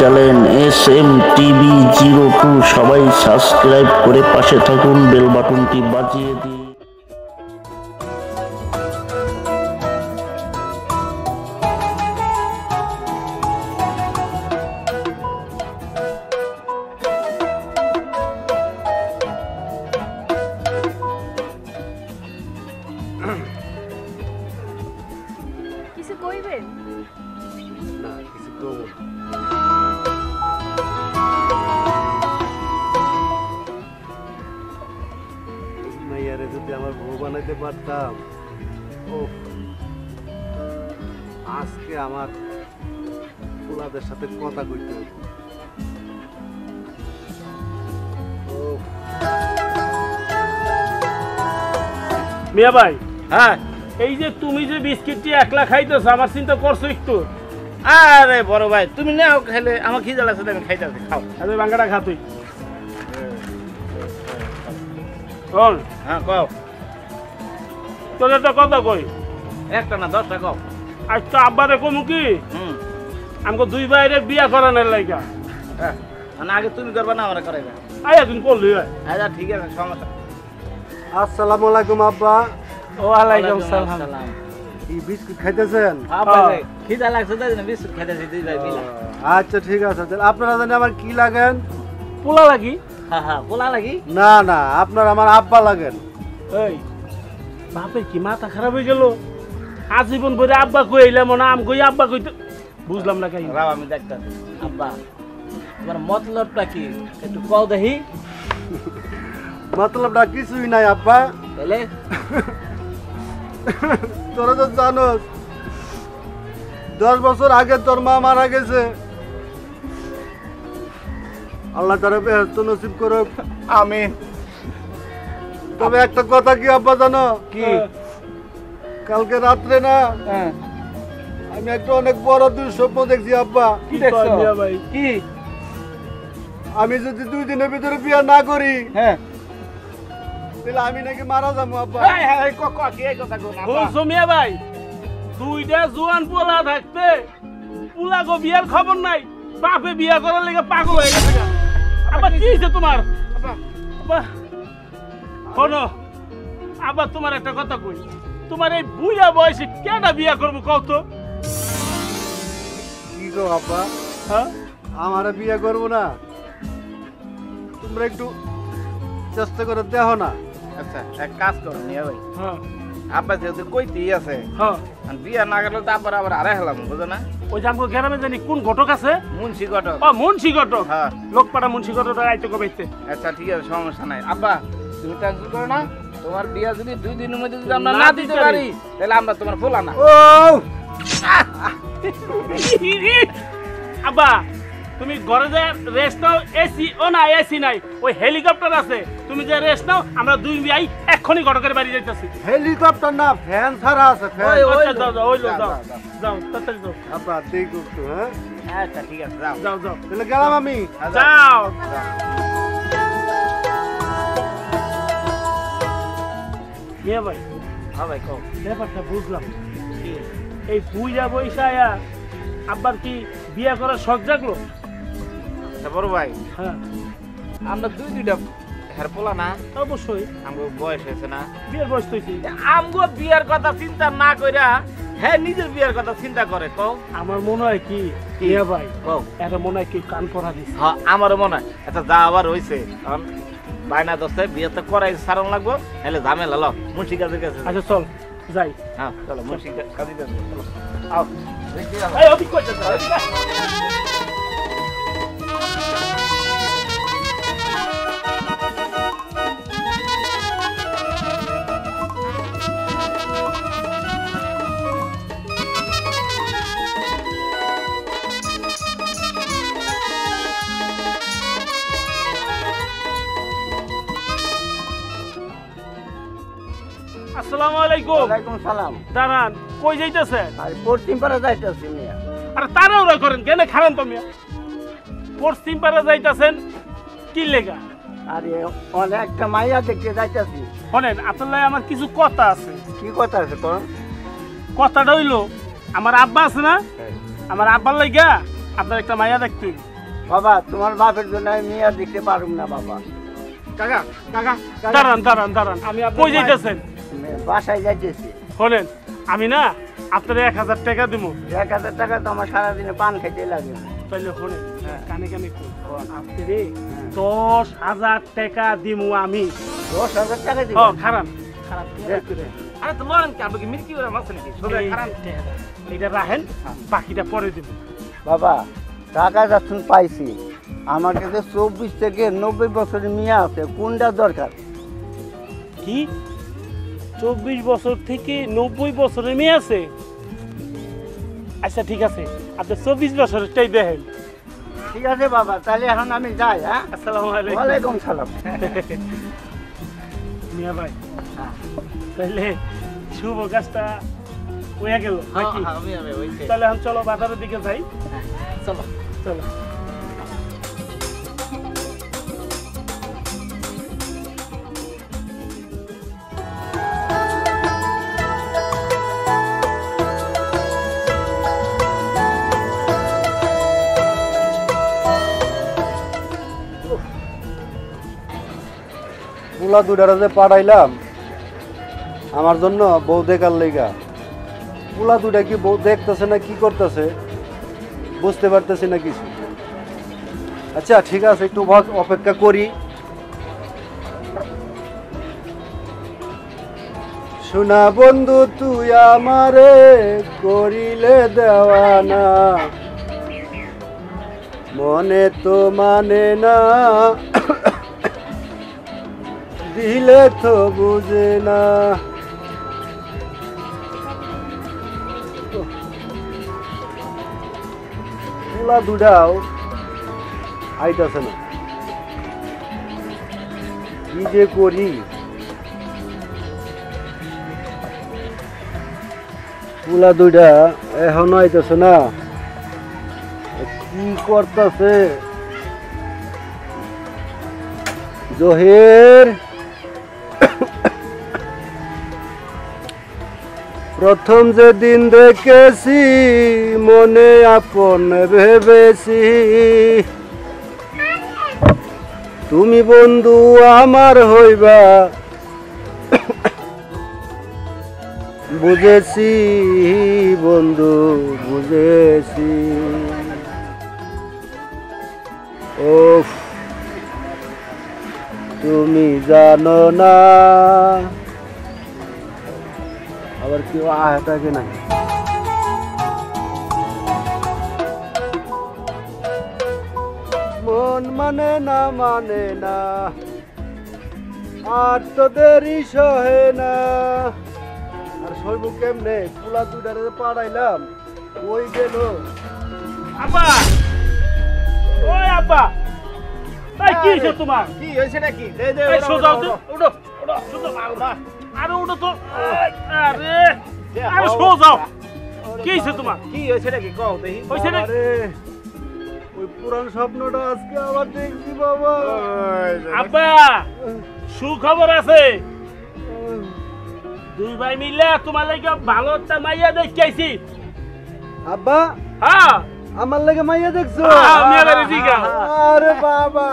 Channel SM TV02 সবাই subscribe করে পাশে থাকুন, বেল বাটনটি বাজিয়ে দিন। কিছু কইবেন না কিছু করবো মাইয়ারে যদি আমার বউ বানাইতে পারতাম, ও আজকে আমার পোলাদের সাথে কথা কইতে হতো। মিয়া ভাই, হ্যাঁ এই যে তুমি যে বিস্কিটটি একলা খাইতেছো, আমার চিন্তা করছো একটু? আরে বড় ভাই, তুমি নাও খাইলে আমার খিদে লাগছে, আমি খাইতে আছি, খাও। আরে বাঙ্গাটা খা তুই। বল। হ্যাঁ কও। তোর একটা কথা কই, একটা না 10টা কও। আজ তো আব্বারে কমু কি হুম আমাকে দুই ভাইরে বিয়া করানোর লাইগা। হ্যাঁ মানে আগে তুমি করবা না আমরা করাইবা? আয়া তুমি করলি ভাই। আচ্ছা ঠিক আছে, সমস্যা। আসসালামু আলাইকুম আব্বা। ওয়ালাইকুম সালাম। কি বিস্কুট খাইতেছেন? আব্বা খিদে লাগছে তাই না বিস্কুট খাইতেছি দুই ভাই মিলা। আচ্ছা ঠিক আছে, তাহলে আপনারা জানেন আমার কি লাগেন? পোলা লাগি? হ্যাঁ হ্যাঁ পোলা লাগি। না না, আপনার আমার আব্বা লাগেন। এই বাপের কি মাথা খারাপ হয়ে গেল? আজীবন ভরে আব্বা কই এলাম না, আম কই আব্বা কই, বুঝলাম না কাই। রাও আমি দেখতাছি। আব্বা তোমার মতলবটা কি একটু কও দেখি। মতলবটা কিছুই নাই আব্বা। তাহলে তোরা তো জানোস 10 বছর আগে তোর মা মারা গেছে। আল্লাহ তারা বেহেশত নসিব করে। আমিন। তবে একটা কথা কি আব্বা জানো? কি? কালকে রাত্রে না হ্যাঁ আমি একটা অনেক বড় দুঃস্বপ্ন দেখছি আব্বা। কি দেখছো? মিয়া ভাই, কি? আমি যদি 2 দিনের ভিতরে বিয়ে না করি হ্যাঁ তাহলে আমি নাকি মারা যাবো আব্বা। হ্যাঁ হ্যাঁ কি এই কথা কও না আব্বা। বলছো মিয়া ভাই, দুইটা জোয়ান পোলা থাকতে পোলা গো বিয়ার খবর নাই, বাপে বিয়া করার লেগে পাগল হয়ে গেছে গা। আবার কি হয়েছে তোমার? আব্বা শোনো, আবার তোমার একটা কথা কই, তোমার এই বুড়া বয়সে কেডা বিয়া করবো কও তো? কি গো আব্বা, হ্যাঁ আমারে বিয়ে করবো না? তোমরা একটু চেষ্টা করে দেখো না। আচ্ছা এক কাজ করো মিয়া ভাই, হ্যাঁ আব্বা যেহেতু কইতেই আছে, হ্যাঁ, আর বিয়া না করলে তো আবার আবার আরে হলাম, বুঝো না? ওই যে আমাকে গ্রামে জানি কোন ঘটক আছে, মুন্সি ঘটক। ও মুন্সি ঘটক, হ্যাঁ লোকপাড়া মুন্সি ঘটক আইতে কবেতে। আচ্ছা ঠিক আছে, সমস্যা নাই। আব্বা তুমি টেনশন করো না, তোমার বিয়া যদি 2 দিনের মধ্যে যদি আমরা না দিতে পারি তাহলে আমরা তোমার ফুলা না। ও আব্বা তুমি ঘরে যে রেস্ট নাও, এসি ও না এসি নাই, ওই হেলিকপ্টার আছে, তুমি যে রেস্ট নাও, আমরা দুই ভাই এক্ষুনি ঘটকের বাড়ি যাইতেছি। হেলিকপ্টার না, ফ্যান ছাড়া আছে ফ্যান। আচ্ছা যাও যাও, ওই লোক যাও যাও তাড়াতাড়ি যাও আব্বা দেখো একটু। হ্যাঁ আচ্ছা ঠিক আছে, যাও যাও যাও তাহলে গেলাম আমি। যাও। মিয়া ভাই, হ্যাঁ ভাই কও। ব্যাপারটা বুঝলাম, এই বুইয়া বৈশায়া আব্বার কি বিয়া করার শখ জাগলো? আচ্ছা বড় ভাই, হ্যাঁ আমরা দুইটা হের পোলা না, অবশ্যই, আমগো বয়স হয়েছে না, বিয়ের বয়স হয়েছে। আমগো বিয়ার কথা চিন্তা না কইরা হ্যাঁ নিজের বিয়ার কথা চিন্তা করে। কও আমার মনে হয় কি মিয়া ভাই, কও। এটা মনে হয় কি কান পড়া দিচ্ছে। হ্যাঁ আমারও মনে হয়। আচ্ছা যা আবার হইছে, কারণ বাইনা দোস্তে বিয়ে তো করাই সারণ লাগবো, নাহলে ঝামেলা। লো মুন্সি কাজের কাছে। আচ্ছা চল যাই। হ্যাঁ চলো মুন্সি কাজের কাছে চলো। আও দেখি যাও। এই অভিক কই যাচ্ছে? অভিক আয়। আসসালামু আলাইকুম। ওয়ালাইকুম সালাম। দাঁড়ান, কই যাইতেছে? আরে পশ্চিম পাড়া যাইতেছি মিয়া। আরে তাড়াহুড়া করেন কেন? খারান তো মিয়া। পশ্চিম পাড়া যাইতেছেন কি লেগা? আরে অনেকটা মাইয়া দেখতে যাইতেছি। শোনেন, আপনার আমার কিছু কথা আছে। কি কথা আছে তোর? কথাটা হইলো, আমার আব্বা আছে না, আমার আব্বার লাইগা আপনার একটা মাইয়া দেখতে হইব। বাবা তোমার বাপের জন্য আমি মিয়া দেখতে পারুম না বাবা। কাকা কাকা কাকা, দাঁড়ান দাঁড়ান দাঁড়ান, আমি আপনার কই যাইতেছেন? আমি বাসায় যাইতেছি। শোনেন, আমি না আপনার 1000 টাকা দিব। 1000 টাকা তো আমার সারাদিনে পান খাইতে লাগে। তাইলে শোনেন, কানে কানে কই আপনি রে 10,000 টাকা দিমু আমি। 10,000 টাকা দিবি? খারাপ খারাপ আরে তো লড়েন কি আপনি কি মির্কি করে মারছেন নাকি? সোজা খারাপ। এইটা রাখেন, বাকিটা পরে দিব। বাবা টাকা যাচ্ছেন পাইছি, আমার কাছে 24 থেকে 90 বছরের মিয়া আছে, কোনটা দরকার? কি 24 বছর থেকে 90 বছরের মেয়ে আছে? আচ্ছা ঠিক আছে, আপনি 24 বছরেরটাই দেখেন। ঠিক আছে বাবা, তাহলে এখন আমি যাই। হ্যাঁ, আসসালামু আলাইকুম। ওয়ালাইকুম সালাম। মিয়া ভাই, তাহলে শুভ কাজটা হয়ে গেল নাকি? আমি ওইটাই। তাহলে এখন চলো বাজারের দিকে যাই। চলো চলো। পুলা দুটারে যে পাঠাইলাম আমার জন্য বউ দেখার লেগা, পুলা দুটা কি বউ দেখতেছে না কি করতেছে বুঝতে পারতেছি না কিছু। আচ্ছা ঠিক আছে, একটু অপেক্ষা করি। শোনা বন্ধু তুই আমারে করিলে দেওয়ানা, মনে তো মানে না, দিলে তো বুঝে না। পুলা দুটাও আইতাছে না, কি যে করি। পুলা দুইটা এখনো আইতাছে না, কি করতেছে? জহির, প্রথম যেদিন দেখেছি মনে আপন ভেবেছি, তুমি বন্ধু আমার হইবা, বুঝেছি বন্ধু বুঝেছি। ওফ, তুমি জানো না। আবার কেউ আহটাকে নাই। মন মানে না, আর তো দেরি সহে না। আর সইব কেমনে? পুলা দুটারে পাড়াইলাম, ওই গেল। আব্বা, ওই আব্বা, এই কি হইছে তোমার? কি হইছে নাকি? এই সোজা উঠো, উঠো, উঠো, সোজা উঠো। আরে উঠো তো। আরে আরে সোজা। কি হইছে তোমার? কি হইছে নাকি কও দেখি। হইছে না? আরে ওই পুরান স্বপ্নটা আজকে আবার দেখছি বাবা। আব্বা, সুখবর আছে। দুই ভাই মিলে তোমার লাগে ভালো একটা মাইয়া দেখাইছি। আব্বা, হ্যাঁ আমার লাগে মাইয়া দেখছো? আমি আবার জিগা। আরে বাবা,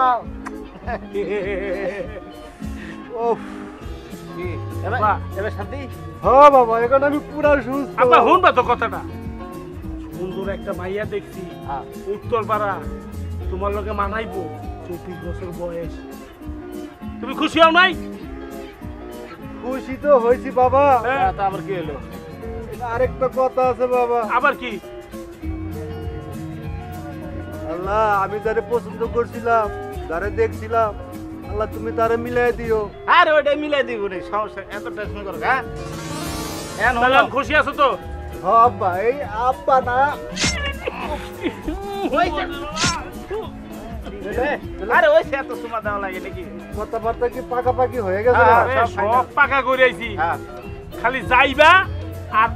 ওফ, কি এবার এবার শান্তি? হ্যাঁ বাবা, এখন আমি পুরা সুস্থ। আব্বা শুনবা তো কথাটা। সুন্দর একটা মাইয়া দেখছি, উত্তর পাড়া, তোমার লগে মানাইবো। 24 বছর বয়স। তুমি খুশি হও নাই? খুশি তো হয়েছি বাবা। হ্যাঁ। তা আবার কি হলো? আরেকটা কথা আছে বাবা। আবার কি? আল্লাহ, আমি যারে পছন্দ করছিলাম, যারে দেখছিলাম, আল্লাহ তুমি তারে মিলাই দিও। আরে ওইটা মিলাই দিব রে, সমস্যা এত টেনশন করো হ্যাঁ? এন তাহলে হলো। আমি খুশি আছো তো? হ্যাঁ আব্বা, এই আব্বা না। আরে ওই সে এত সুমা দেওয়া লাগে নাকি? কথাবার্তা কি পাকাপাকি হয়ে গেছে? হ্যাঁ, না? আরে সব পাকা করে আইছি। হ্যাঁ খালি যাইবা আর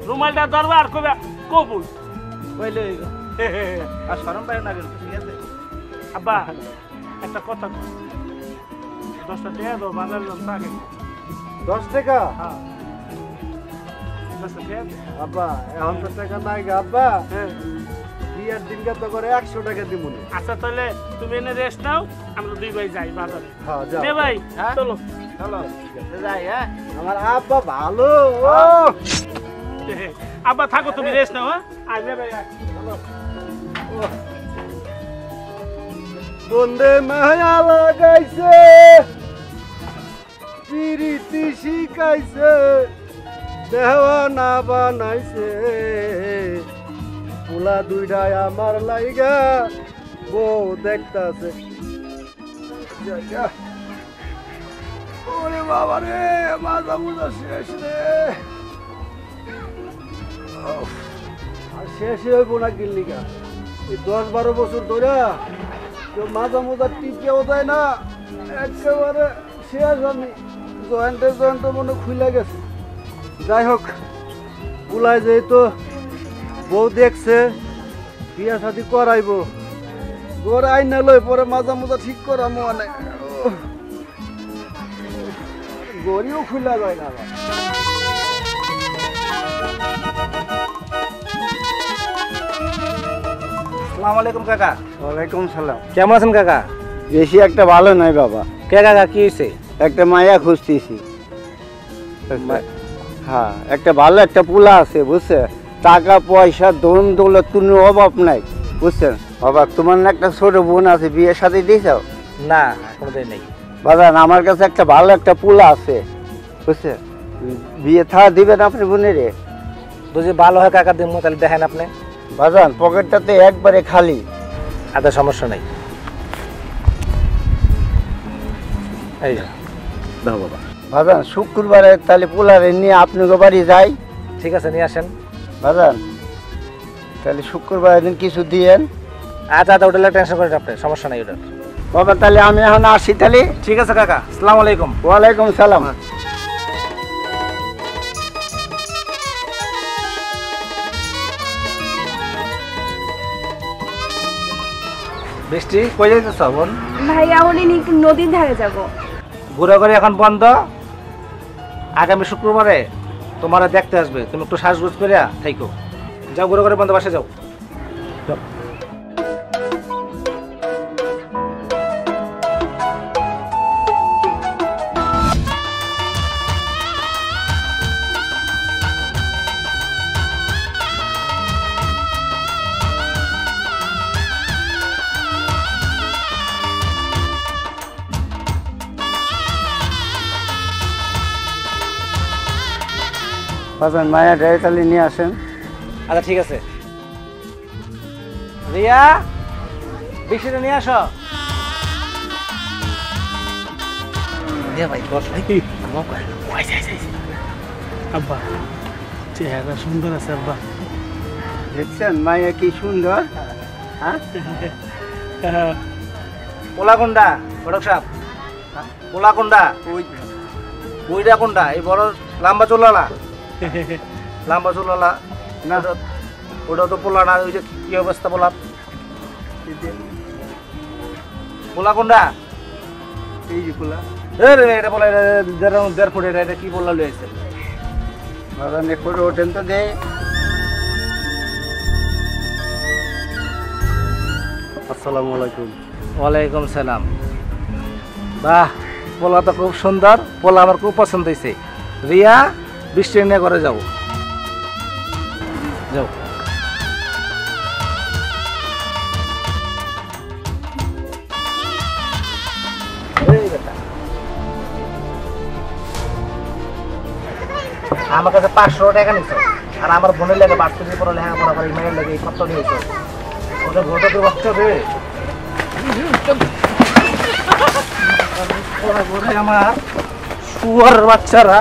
রুমালটা ধরবা আর কইবা কবুল। কইলে আর শরম পায় না কিন্তু, ঠিক আছে? আব্বা একটা কথা কই, 10টা টাকা দাও, বাজার যাম চা খাই। 10 টাকা? হ্যাঁ 10টা টাকা দে। আব্বা, এখন তো টাকা নাই গো আব্বা। হ্যাঁ কি বিয়ার দিনকে তো করে 100 টাকা দিব না। আচ্ছা তাহলে তুমি এনে রেস্ট নাও, আমরা দুই ভাই যাই বাজারে। হ্যাঁ যাও। নে ভাই, হ্যাঁ? চলো। চলো যাই। হ্যাঁ আমার আব্বা ভালো। ও আব্বা থাকো, তুমি রেস্ট নাও। হ্যাঁ আয় নে ভাই, আয়। বন্দে মায়া লাগাইছে, পিরিতি শিখাইছে, দেওয়ানা বানাইছে, পোলা দুইটাই আমার লাইগা বউ দেখতাছে। ওরে বাবা রে, মাজা মুজা শেষ রে। আর শেষ হইব না কিল্লিকা, এই 10-12 বছর ধরে কেউ মাজা মোজা টিপেও দেয় না, একেবারে শেষ। আমি জয়েন্টে মনে খুলে গেছে। যাই হোক, পুলায় যেহেতু বউ দেখছে, বিয়া শাদি করাইব, ঘরে আইনা লই পরে মাজা মোজা ঠিক করামো। অনেক গড়িও খুলে যায় না আবার। আসসালামু আলাইকুম কাকা। ওয়ালাইকুম সালাম। কেমন আছেন কাকা? বেশি একটা ভালো নয় বাবা, কে কাকা কি হয়েছে? একটা মায়া খুঁজতেছি। হ্যাঁ, একটা ভালো একটা পোলা আছে বুঝছে, টাকা পয়সা ধন দৌলত কোনো অভাব নাই বুঝছেন বাবা। তোমার না একটা ছোট বোন আছে, বিয়ের সাথে দিয়েছাও? না এখনো দেয় নাই। বাজান আমার কাছে একটা ভালো একটা পোলা আছে বুঝছে, বিয়ে থাকা দিবেন আপনি বোনেরে? যদি ভালো হয় কাকা দিন তাহলে দেখেন আপনি। বাজান পকেটটাতে একবারে খালি। আচ্ছা সমস্যা নাই, এই দাও বাবা। বাজান শুক্রবারে তাহলে পোলারে নিয়ে আপনাকে বাড়ি যাই। ঠিক আছে নিয়ে আসেন। বাজান তাহলে শুক্রবারের দিন কিছু দিয়েন। আচ্ছা আচ্ছা ওটা টেনশন করেন আপনি, সমস্যা নাই ওটার। বাবা তাহলে আমি এখন আসি তাহলে। ঠিক আছে কাকা, আসসালামু আলাইকুম। ওয়ালাইকুম সালাম। বৃষ্টি কই যাইতেছ বোন? ভাইয়া হলে একটু নদীর ধারে যাব। ঘোরাঘুরি এখন বন্ধ, আগামী শুক্রবারে তোমার দেখতে আসবে, তুমি একটু সাজগোজ করে থাইকো। যাও ঘোরাঘুরি বন্ধ, বাসে যাও। বাজান মায়া ড্রাইভার তাহলে নিয়ে আসেন। আচ্ছা ঠিক আছে। রিয়া বৃষ্টিটা নিয়ে আসো। আব্বা চেহারা সুন্দর আছে আব্বা। দেখছেন মায়া কি সুন্দর। হ্যাঁ পোলাকুন্ডা ফটক সাপ, পোলাকুন্ডা ওইটা কোনটা? এই বড় লম্বা চুলালা, লম্বা চুলালা না? ওটা তো পোলা না। ওই যে কি অবস্থা পোলা, পোলাকুন্ডা এই যে পোলা। এটা বলা 1.5 ফুট, এটা কি বললা লইছে? বাজান করে ওঠেন তো দে। আসসালামু আলাইকুম। ওয়ালাইকুম সালাম। বাহ, পোলা তো খুব সুন্দর, পোলা আমার খুব পছন্দ হয়েছে। রিয়া বৃষ্টি নিয়ে করে যাও, যাও। আমার কাছে 500 টাকা নিছো, আর আমার বোনের লাগে 5 কেজি পরে লেখাপড়া করে মেয়ের লাগে এই কত নিয়েছো? ওটা ঘটে তো বাচ্চা রে, আমার শুয়ার বাচ্চারা